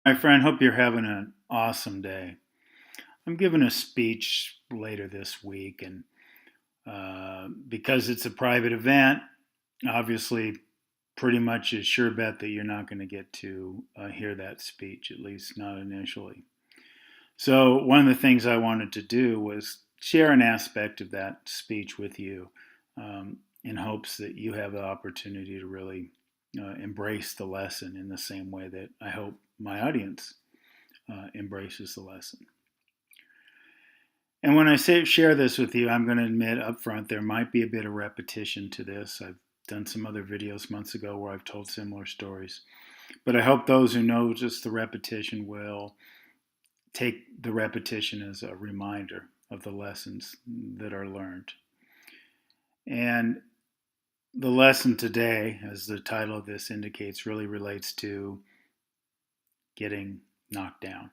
My friend, hope you're having an awesome day. I'm giving a speech later this week, and because it's a private event, obviously, pretty much a sure bet that you're not going to get to hear that speech, at least not initially. So, one of the things I wanted to do was share an aspect of that speech with you in hopes that you have the opportunity to really embrace the lesson in the same way that I hope my audience embraces the lesson. And when I say share this with you, I'm going to admit up front there might be a bit of repetition to this. I've done some other videos months ago where I've told similar stories. But I hope those who notice the repetition will take the repetition as a reminder of the lessons that are learned. And the lesson today, as the title of this indicates, really relates to getting knocked down.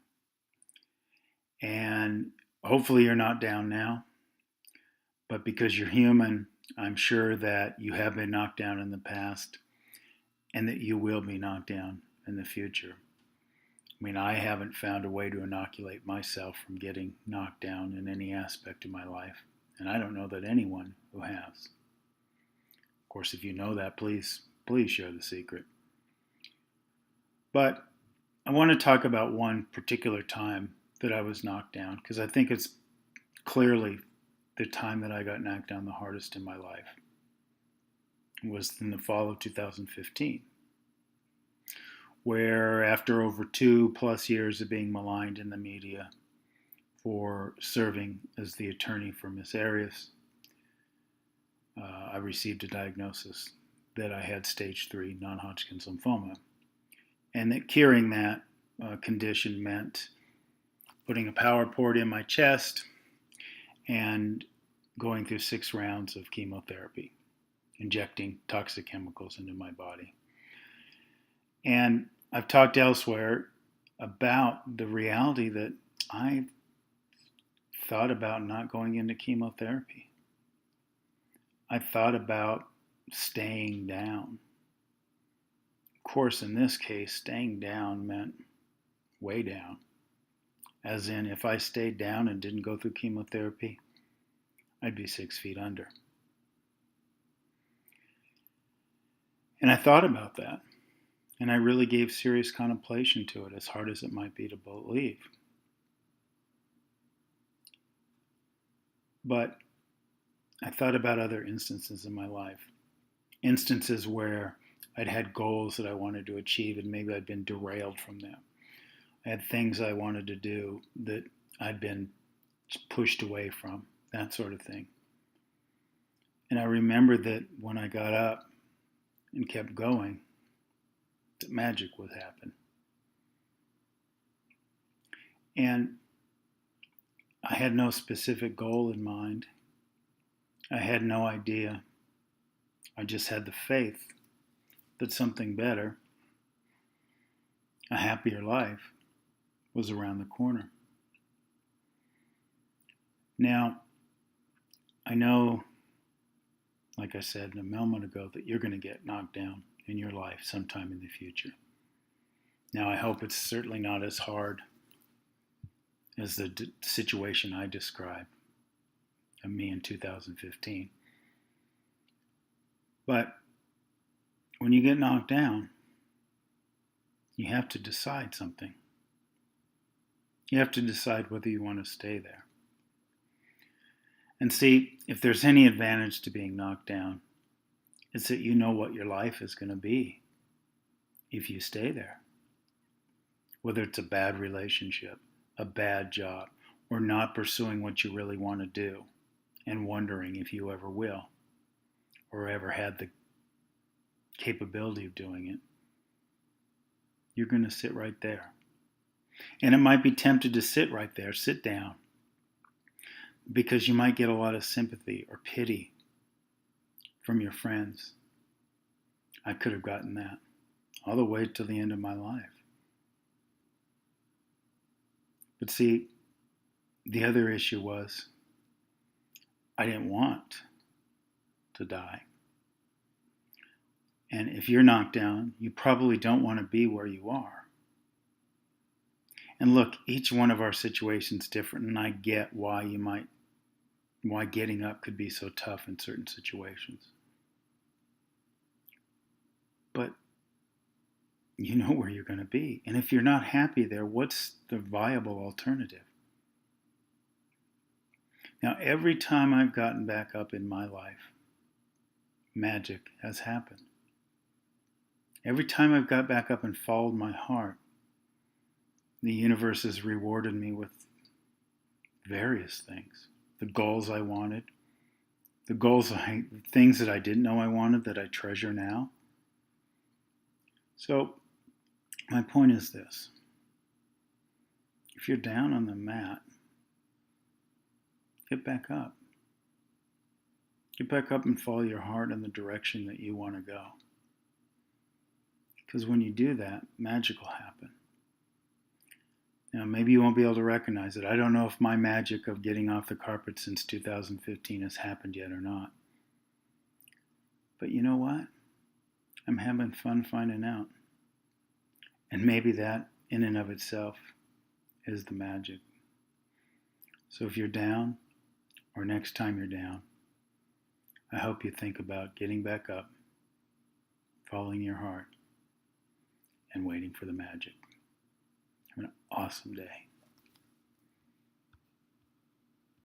And hopefully you're not down now, but because you're human, I'm sure that you have been knocked down in the past and that you will be knocked down in the future. I mean, I haven't found a way to inoculate myself from getting knocked down in any aspect of my life, and I don't know that anyone who has. Of course, if you know that, please share the secret. But I want to talk about one particular time that I was knocked down because I think it's clearly the time that I got knocked down the hardest in my life. It was in the fall of 2015, where after over 2+ years of being maligned in the media for serving as the attorney for Miss Arias, I received a diagnosis that I had stage 3 non-Hodgkin's lymphoma, and that curing that condition meant putting a power port in my chest and going through 6 rounds of chemotherapy, injecting toxic chemicals into my body. And I've talked elsewhere about the reality that I thought about not going into chemotherapy. I thought about staying down. Of course, in this case, staying down meant way down. As in, if I stayed down and didn't go through chemotherapy, I'd be 6 feet under. And I thought about that. And I really gave serious contemplation to it, as hard as it might be to believe. But I thought about other instances in my life. Instances where I'd had goals that I wanted to achieve and maybe I'd been derailed from them. I had things I wanted to do that I'd been pushed away from, that sort of thing. And I remembered that when I got up and kept going, that magic would happen. And I had no specific goal in mind. I had no idea. I just had the faith that something better, a happier life, was around the corner. Now, I know, like I said a moment ago, that you're going to get knocked down in your life sometime in the future. Now, I hope it's certainly not as hard as the situation I described of me in 2015. But when you get knocked down, you have to decide something. You have to decide whether you want to stay there. And see, if there's any advantage to being knocked down, it's that you know what your life is going to be if you stay there. Whether it's a bad relationship, a bad job, or not pursuing what you really want to do and wondering if you ever will or ever had the capability of doing it, you're going to sit right there. And it might be tempted to sit right there, sit down, because you might get a lot of sympathy or pity from your friends. I could have gotten that all the way to the end of my life. But see, the other issue was I didn't want to die. And if you're knocked down, you probably don't want to be where you are. And look, each one of our situations is different, and I get why getting up could be so tough in certain situations. But you know where you're going to be. And if you're not happy there, what's the viable alternative? Now, every time I've gotten back up in my life, magic has happened. Every time I've got back up and followed my heart, the universe has rewarded me with various things. The goals I wanted, the things that I didn't know I wanted that I treasure now. So, my point is this. If you're down on the mat, get back up. Get back up and follow your heart in the direction that you want to go. Because when you do that, magic will happen. Now, maybe you won't be able to recognize it. I don't know if my magic of getting off the carpet since 2015 has happened yet or not. But you know what? I'm having fun finding out. And maybe that, in and of itself, is the magic. So if you're down, or next time you're down, I hope you think about getting back up, following your heart, and waiting for the magic. Have an awesome day.